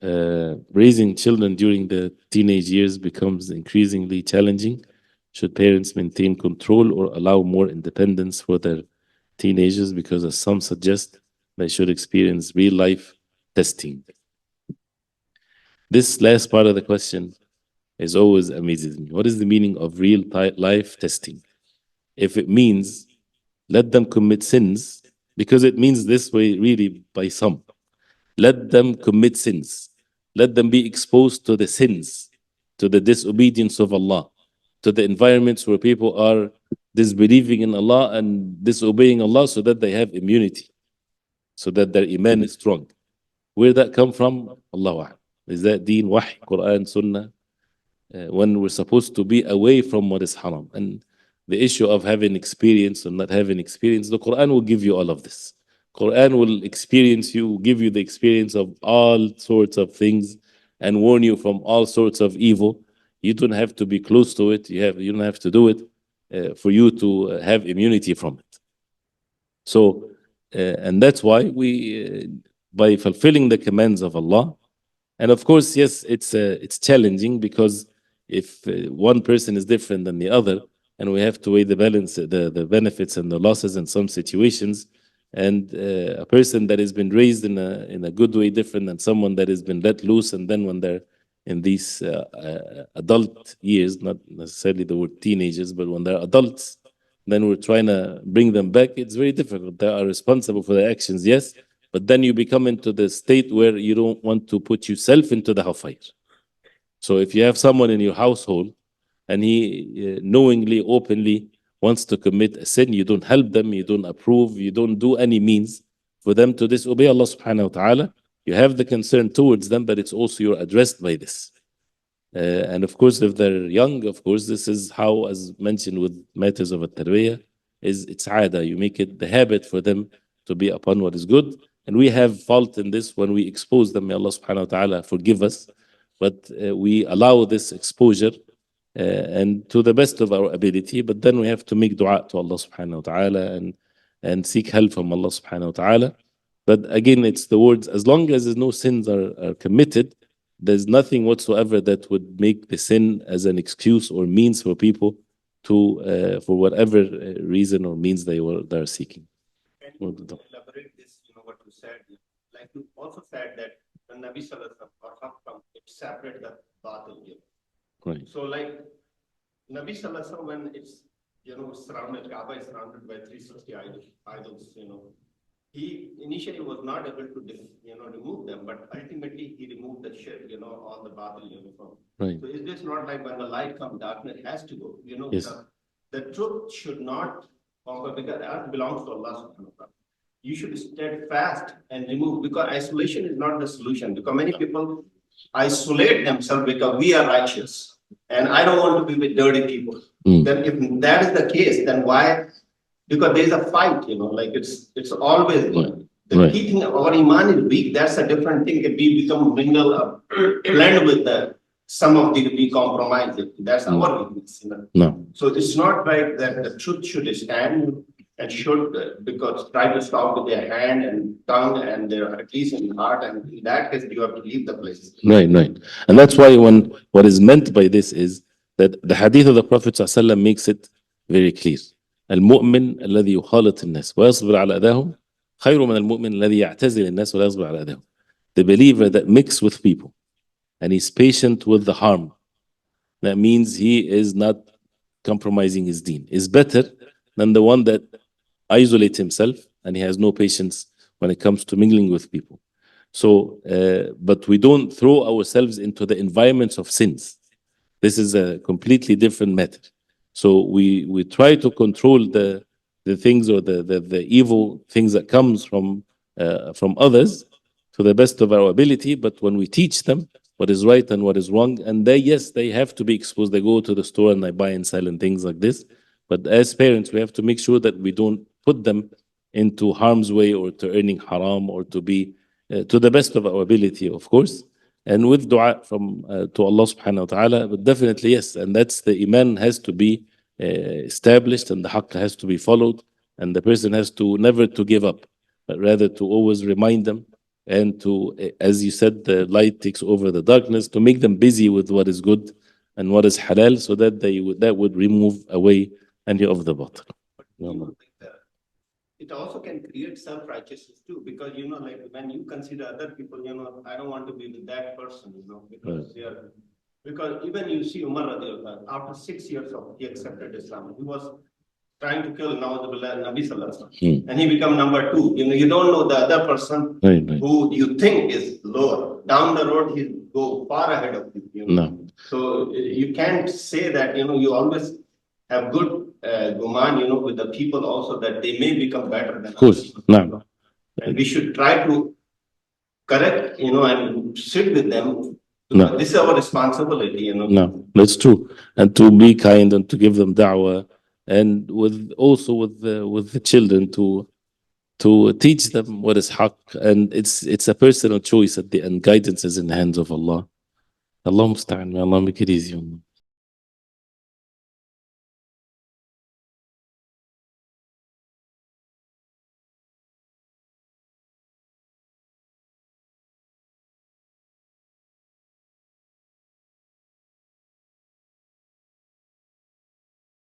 Raising children during the teenage years becomes increasingly challenging. Should parents maintain control or allow more independence for their teenagers? Because, as some suggest, they should experience real life testing. This last part of the question is always amazes me. What is the meaning of real life testing? If it means let them commit sins, because it means this way really by some. Let them commit sins. Let them be exposed to the sins, to the disobedience of Allah, to the environments where people are disbelieving in Allah and disobeying Allah so that they have immunity, so that their iman is strong. Where that come from? Allah. Is that deen, wahy, Quran, Sunnah? When we're supposed to be away from what is haram. And the issue of having experience or not having experience, the Quran will give you all of this. Quran will experience you, give you the experience of all sorts of things and warn you from all sorts of evil. You don't have to be close to it. You don't have to do it for you to have immunity from it. So, and that's why by fulfilling the commands of Allah, and of course, yes, it's challenging because if one person is different than the other, and we have to weigh the balance, the benefits and the losses in some situations, and a person that has been raised in a good way different than someone that has been let loose, and then when they're in these adult years, not necessarily the word teenagers, but when they're adults, then we're trying to bring them back. It's very difficult. They are responsible for their actions, yes, but then you become into the state where you don't want to put yourself into the hellfire. So if you have someone in your household and he knowingly, openly wants to commit a sin, you don't help them, you don't approve, you don't do any means for them to disobey Allah subhanahu wa ta'ala. You have the concern towards them, but it's also you're addressed by this. And of course, if they're young, of course, this is how, as mentioned with matters of at-tarbiyah, is it's ada. You make it the habit for them to be upon what is good. And we have fault in this when we expose them. May Allah subhanahu wa ta'ala forgive us. But we allow this exposure and to the best of our ability. But then we have to make dua to Allah subhanahu wa ta'ala and seek help from Allah subhanahu wa ta'ala. But again, it's the words, as long as no sins are committed, there's nothing whatsoever that would make the sin as an excuse or means for people to, for whatever reason or means they're seeking. Can you elaborate this, what you said? Like you also said that when Nabi Sallallahu Alaihi Wasallam it separated the batil. Right. So like Nabi Sallallahu Alaihi Wasallam, when it's surrounded, Kaaba is surrounded by 360 idols, he initially was not able to remove them, but ultimately he removed the shirk, all the batil, from. Right. So is this not like when the light comes, darkness has to go? Yes. The truth should not conquer because that belongs to Allah subhanahu wa ta'ala. You should steadfast and remove, because isolation is not the solution. Because many people isolate themselves because we are righteous and I don't want to be with dirty people. Then if that is the case, then why? Because there is a fight, like it's always the key thing. Our iman is weak. That's a different thing. If we become blend with some of we compromise it. That's our weakness. No. So it's not right that the truth should stand and should because try to stop with their hand and tongue and their at least in heart, and in that case you have to leave the place. Right. And that's why when what is meant by this is that the hadith of the Prophet ﷺ makes it very clear. المؤمن الذي يخالط الناس ويصبر على أذاهم خير من المؤمن الذي يعتزل الناس ولا يصبر على أذاهم. The believer that mixes with people and he's patient with the harm, that means he is not compromising his deen, is better than the one that isolates himself and he has no patience when it comes to mingling with people. So, but we don't throw ourselves into the environments of sins. This is a completely different matter. So we try to control the things or the evil things that comes from others to the best of our ability. But when we teach them what is right and what is wrong, and they have to be exposed. They go to the store and they buy and sell and things like this. But as parents, we have to make sure that we don't put them into harm's way or to earning haram or to be to the best of our ability, of course. And with dua from to Allah subhanahu wa ta'ala, but definitely yes, and that's the iman has to be established and the haqq has to be followed, and the person has to never to give up, but rather to always remind them and to, as you said, the light takes over the darkness, to make them busy with what is good and what is halal, so that that would remove away any of the batil. It also can create self-righteousness too, because like when you consider other people, I don't want to be with that person, because they are, because even you see Umar radiallahu anhu, after 6 years of he accepted Islam, he was trying to kill Nabi Sallallahu Alaihi Wasallam, and he become number 2. You don't know the other person who you think is lower. Down the road, he'll go far ahead of you. No. So you can't say that you always have good guman, with the people also, that they may become better than Of course, no. And we should try to correct, and sit with them. No. This is our responsibility, No, that's true. And to be kind and to give them da'wah, and with the children to teach them what is haqq, and it's a personal choice at the end. Guidance is in the hands of Allah. Allah musta'an. May Allah make it easy on them.